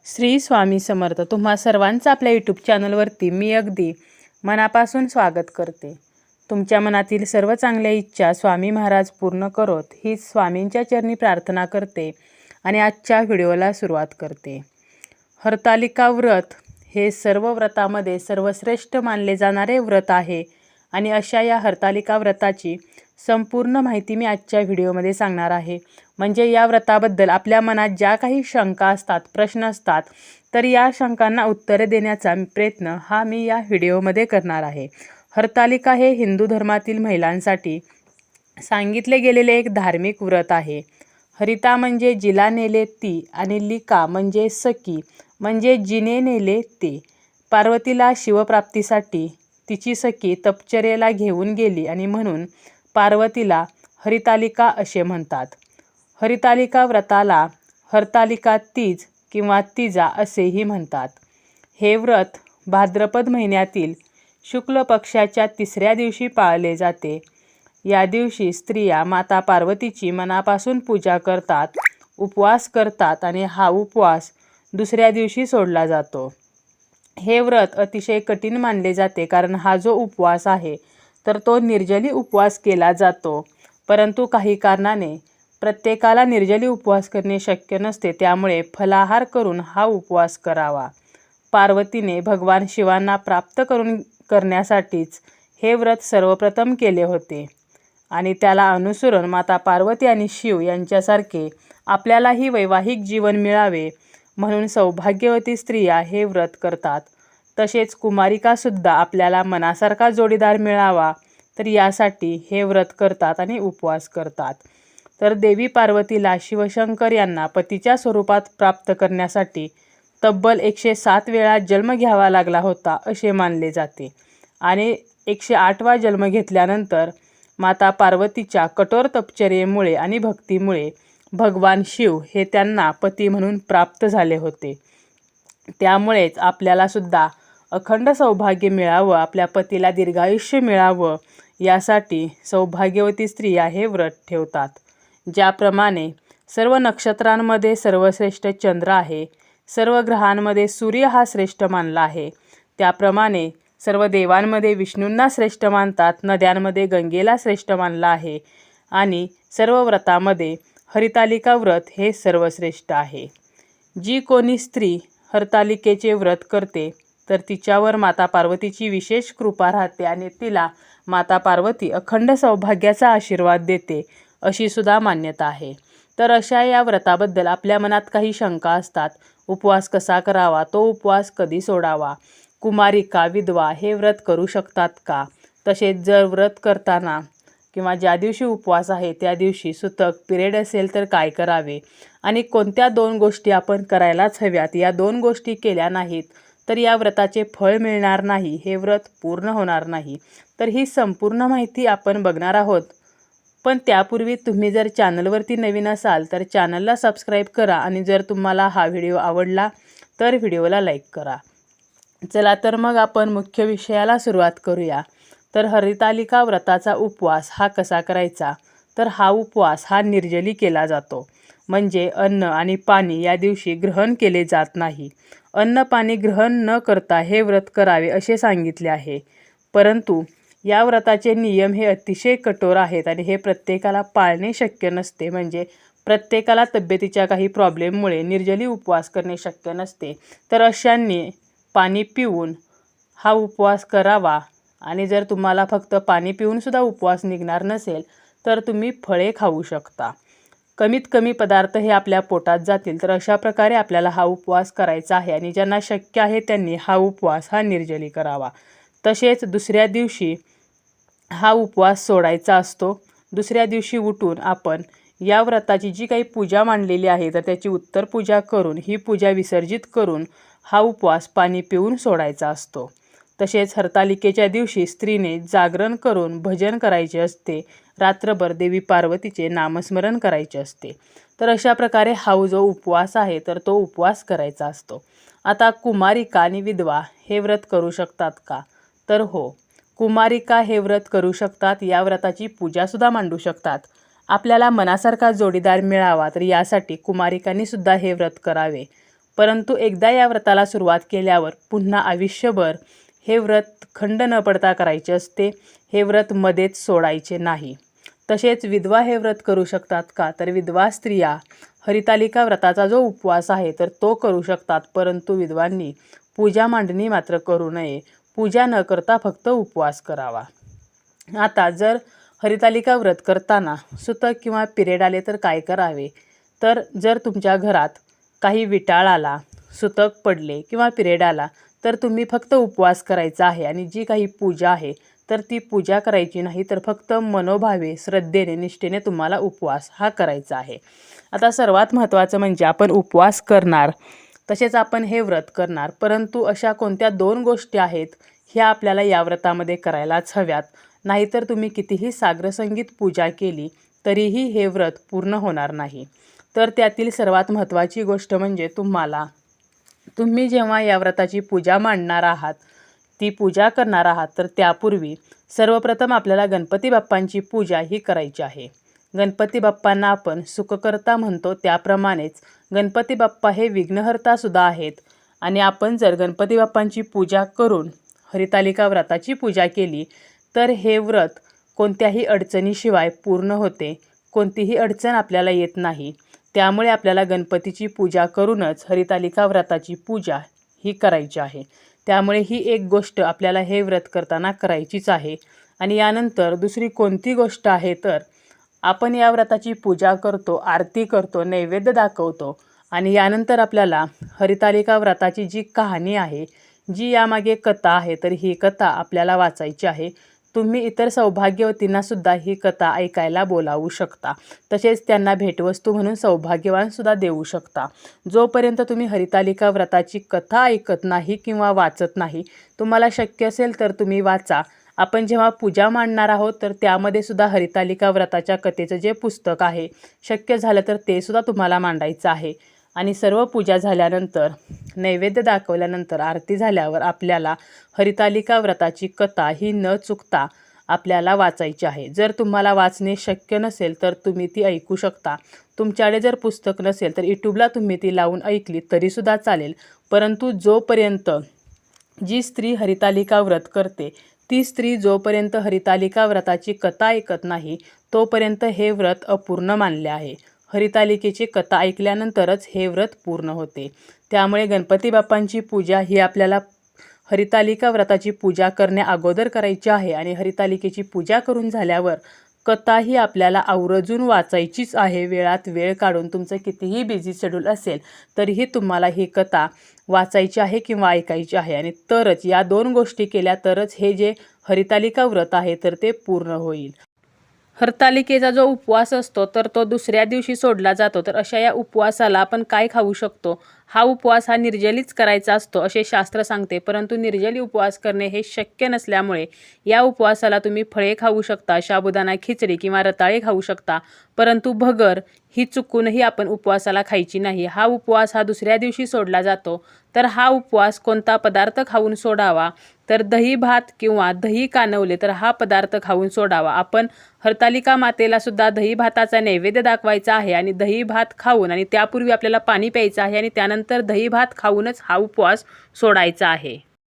श्री स्वामी समर्थ. तुम्हा सर्वांचं आपल्या यूट्यूब चॅनलवरती मी अगदी मनापासून स्वागत करते. तुमच्या मनातील सर्व चांगल्या इच्छा स्वामी महाराज पूर्ण करोत ही स्वामींच्या चरणी प्रार्थना करते आणि आजच्या व्हिडिओला सुरुवात करते. हरतालिका व्रत हे सर्व व्रतामध्ये सर्वश्रेष्ठ मानले जाणारे व्रत आहे आणि अशा या हरतालिका व्रताची संपूर्ण माहिती मी आजच्या व्हिडिओमध्ये सांगणार आहे. म्हणजे या व्रताबद्दल आपल्या मनात ज्या काही शंका असतात, प्रश्न असतात, तर या शंकांना उत्तरे देण्याचा प्रयत्न मी या व्हिडिओमध्ये करणार आहे. हरतालिका हे हिंदू धर्मातील महिलांसाठी सांगितले गेलेले एक धार्मिक व्रत आहे. हरिता म्हणजे जिला नेले ती आणि लिका म्हणजे सखी म्हणजे जिने नेले ते. पार्वतीला शिवप्राप्तीसाठी तिची सखी तपश्चर्येला घेऊन गेली आणि म्हणून पार्वतीला हरितालिका असे म्हणतात. हरितालिका व्रताला हरतालिका तीज किंवा तीजा असेही म्हणतात. हे व्रत भाद्रपद महिन्यातील शुक्ल पक्षाच्या 3ऱ्या दिवशी पाळले जाते. या दिवशी स्त्रिया माता पार्वतीची मनापासून पूजा करतात, उपवास करतात आणि हा उपवास दुसऱ्या दिवशी सोडला जातो. हे व्रत अतिशय कठीण मानले जाते कारण हा जो उपवास आहे तर तो निर्जली उपवास केला जातो. परंतु काही कारणाने प्रत्येकाला निर्जली उपवास करणे शक्य नसते, त्यामुळे फलाहार करून हा उपवास करावा. पार्वतीने भगवान शिवांना प्राप्त करण्यासाठीच हे व्रत सर्वप्रथम केले होते आणि त्याला अनुसरून माता पार्वती आणि शिव यांच्यासारखे आपल्यालाही वैवाहिक जीवन मिळावे म्हणून सौभाग्यवती स्त्रिया हे व्रत करतात. तसेच कुमारिकासुद्धा आपल्याला मनासारखा जोडीदार मिळावा तर यासाठी हे व्रत करतात आणि उपवास करतात. तर देवी पार्वतीला शिवशंकर यांना पतीच्या स्वरूपात प्राप्त करण्यासाठी तब्बल 107 वेळा जन्म घ्यावा लागला होता असे मानले जाते आणि 108वा जन्म घेतल्यानंतर माता पार्वतीच्या कठोर तपश्चर्येमुळे आणि भक्तीमुळे भगवान शिव हे त्यांना पती म्हणून प्राप्त झाले होते. त्यामुळेच आपल्याला सुद्धा अखंड सौभाग्य मिळावं, आपल्या पतीला दीर्घायुष्य मिळावं यासाठी सौभाग्यवती स्त्रिया हे व्रत ठेवतात. ज्याप्रमाणे सर्व नक्षत्रांमध्ये सर्वश्रेष्ठ चंद्र आहे, सर्व ग्रहांमध्ये सूर्य हा श्रेष्ठ मानला आहे, त्याप्रमाणे सर्व देवांमध्ये विष्णूंना श्रेष्ठ मानतात, नद्यांमध्ये गंगेला श्रेष्ठ मानला आहे आणि सर्व व्रतामध्ये हरितालिका व्रत हे सर्वश्रेष्ठ आहे. जी कोणी स्त्री हरतालिकेचे व्रत करते तर तिच्यावर माता पार्वतीची विशेष कृपा राहते आणि तिला माता पार्वती अखंड सौभाग्याचा आशीर्वाद देते अशी सुद्धा मान्यता आहे. तर अशा या व्रताबद्दल आपल्या मनात काही शंका असतात. उपवास कसा करावा, तो उपवास कधी सोडावा, कुमारिका विधवा हे व्रत करू शकतात का, तसेच जर व्रत करताना किंवा ज्या दिवशी उपवास आहे त्या दिवशी सुतक पिरियड असेल तर काय करावे आणि कोणत्या 2 गोष्टी आपण करायलाच हव्यात, या 2 गोष्टी केल्या नाहीत तर या व्रताचे फळ मिळणार नाही, हे व्रत पूर्ण होणार नाही. तर ही संपूर्ण माहिती आपण बघणार आहोत. पण त्यापूर्वी तुम्ही जर चॅनलवरती नवीन असाल तर चॅनलला सबस्क्राईब करा आणि जर तुम्हाला हा व्हिडिओ आवडला तर व्हिडिओला लाईक करा. चला तर मग आपण मुख्य विषयाला सुरुवात करूया. तर हरितालिका व्रताचा उपवास हा कसा करायचा, तर हा उपवास निर्जली केला जातो. म्हणजे अन्न आणि पाणी या दिवशी ग्रहण केले जात नाही. अन्न पाणी ग्रहण न करता हे व्रत करावे असे सांगितले आहे. परंतु या व्रताचे नियम हे अतिशय कठोर आहेत आणि हे प्रत्येकाला पाळणे शक्य नसते. म्हणजे प्रत्येकाला तब्येतीच्या काही प्रॉब्लेममुळे निर्जली उपवास करणे शक्य नसते. तर अशांनी पाणी पिऊन हा उपवास करावा आणि जर तुम्हाला फक्त पाणी पिऊनसुद्धा उपवास निघणार नसेल तर तुम्ही फळे खाऊ शकता. कमीत कमी पदार्थ हे आपल्या पोटात जातील. तर अशा प्रकारे आपल्याला हा उपवास करायचा आहे आणि ज्यांना शक्य आहे त्यांनी हा उपवास निर्जली करावा. तसेच दुसऱ्या दिवशी हा उपवास सोडायचा असतो. दुसऱ्या दिवशी उठून आपण या व्रताची जी काही पूजा मांडलेली आहे तर त्याची उत्तर पूजा करून ही पूजा विसर्जित करून हा उपवास पाणी पिऊन सोडायचा असतो. तसेच हरतालिकेच्या दिवशी स्त्रीने जागरण करून भजन करायचे असते, रात्रभर देवी पार्वतीचे नामस्मरण करायचे असते. तर अशा प्रकारे हा जो उपवास आहे तर तो उपवास करायचा असतो. आता कुमारिका आणि विधवा हे व्रत करू शकतात का, तर हो, कुमारिका हे व्रत करू शकतात. या व्रताची पूजासुद्धा मांडू शकतात. आपल्याला मनासारखा जोडीदार मिळावा तर यासाठी कुमारिकांनी सुद्धा हे व्रत करावे. परंतु एकदा या व्रताला सुरुवात केल्यावर पुन्हा आयुष्यभर हे व्रत खंड न पडता करायचे असते. हे व्रत मध्येच सोडायचे नाही. तसेच विधवा हे व्रत करू शकतात का? तर विधवा स्त्रिया हरितालिका व्रताचा जो उपवास आहे तर तो करू शकतात, परंतु विधवांनी पूजा मांडणी मात्र करू नये. पूजा न करता फक्त उपवास करावा. आता जर हरितालिका व्रत करताना सुतक किंवा पिरियड आले तर काय करावे? तर जर तुमच्या घरात काही विटाळ आला, सुतक पडले किंवा पिरियड आला तर तुम्ही फक्त उपवास करायचा आहे आणि जी काही पूजा आहे तर ती पूजा करायची नाही, तर फक्त मनोभावे श्रद्धेने निष्ठेने तुम्हाला उपवास हा करायचा आहे. आता सर्वात महत्त्वाचं म्हणजे आपण उपवास करणार, तसेच आपण हे व्रत करणार, परंतु अशा कोणत्या 2 गोष्टी आहेत ह्या आपल्याला या व्रतामध्ये करायलाच हव्यात. नाहीतर तुम्ही कितीही साग्रसंगीत पूजा केली तरीही हे व्रत पूर्ण होणार नाही. तर त्यातील सर्वात महत्त्वाची गोष्ट म्हणजे तुम्ही जेव्हा या व्रताची पूजा मांडणार आहात, ती पूजा करणार आहात, तर त्यापूर्वी सर्वप्रथम आपल्याला गणपती बाप्पांची पूजा ही करायची आहे. गणपती बाप्पांना आपण सुखकर्ता म्हणतो, त्याप्रमाणेच गणपती बाप्पा हे विघ्नहर्ता सुद्धा आहेत. आणि आपण जर गणपती बाप्पांची पूजा करून हरितालिका व्रताची पूजा केली तर हे व्रत कोणत्याही अडचणीशिवाय पूर्ण होते. कोणतीही अडचण आपल्याला येत नाही. त्यामुळे आपल्याला गणपतीची पूजा करूनच हरितालिका व्रताची पूजा ही करायची आहे. त्यामुळे ही एक गोष्ट आपल्याला हे व्रत करताना करायचीच आहे. आणि यानंतर दुसरी कोणती गोष्ट आहे तर आपण या व्रताची पूजा करतो, आरती करतो, नैवेद्य दाखवतो आणि यानंतर आपल्याला हरितालिका व्रताची जी कहाणी आहे, जी यामागे कथा आहे, तर ही कथा आपल्याला वाचायची आहे. तुम्ही इतर सौभाग्यवतींना सुद्धा ही कथा ऐकायला बोलावू शकता. तसेच त्यांना भेटवस्तू म्हणून सौभाग्यवान सुद्धा देऊ शकता. जोपर्यंत तुम्ही हरितालिका व्रताची कथा ऐकत नाही किंवा वाचत नाही, तुम्हाला शक्य असेल तर तुम्ही वाचा. आपण जेव्हा पूजा मांडणार आहोत तर त्यामध्ये सुद्धा हरितालिका व्रताच्या कथेचं जे पुस्तक आहे, शक्य झालं तर ते सुद्धा तुम्हाला मांडायचं आहे. आणि सर्व पूजा झाल्यानंतर, नैवेद्य दाखवल्यानंतर, आरती झाल्यावर आपल्याला हरितालिका व्रताची कथा ही न चुकता आपल्याला वाचायची आहे. जर तुम्हाला वाचणे शक्य नसेल तर तुम्ही ती ऐकू शकता. तुमच्याकडे जर पुस्तक नसेल तर यूट्यूबला तुम्ही ती लावून ऐकली तरीसुद्धा चालेल. परंतु जोपर्यंत जी स्त्री हरितालिका व्रत करते ती स्त्री जोपर्यंत हरितालिका व्रताची कथा ऐकत नाही तोपर्यंत हे व्रत अपूर्ण मानले आहे. हरितालिकेची कथा ऐकल्यानंतरच हे व्रत पूर्ण होते. त्यामुळे गणपती बाप्पांची पूजा ही आपल्याला हरितालिका व्रताची पूजा करण्या अगोदर करायची आहे आणि हरितालिकेची पूजा करून झाल्यावर कथा ही आपल्याला आवर्जून वाचायचीच आहे. वेळात वेळ काढून तुमचं कितीही बिझी शेड्यूल असेल तरीही तुम्हाला ही कथा वाचायची आहे किंवा ऐकायची आहे. आणि तरच या 2 गोष्टी केल्या तरच हे जे हरितालिका व्रत आहे तर ते पूर्ण होईल. हरतालिकेचा जो उपवास असतो तर तो दुसऱ्या दिवशी सोडला जातो. तर अशा या उपवासाला आपण काय खाऊ शकतो? हा उपवास हा निर्जलीच करायचा असतो असे शास्त्र सांगते. परंतु निर्जली उपवास करणे हे शक्य नसल्यामुळे या उपवासाला तुम्ही फळे खाऊ शकता, साबुदाणा खिचडी किंवा रताळे खाऊ शकता. परंतु भगर ही चुकूनही आपण उपवासाला खायची नाही. हा उपवास हा दुसऱ्या दिवशी सोडला जातो. तर हा उपवास कोणता पदार्थ खाऊन सोडावा? तर दही भात किंवा दही कानवले तर हा पदार्थ खाऊन सोडावा. आपण हरतालिका मातेला सुद्धा दही भाताचा नैवेद्य दाखवायचा आहे आणि दही भात खाऊन आणि त्यापूर्वी आपल्याला पाणी प्यायचं आहे आणि त्यानंतर दही भात खाऊनच हा उपवास सोडायचा आहे.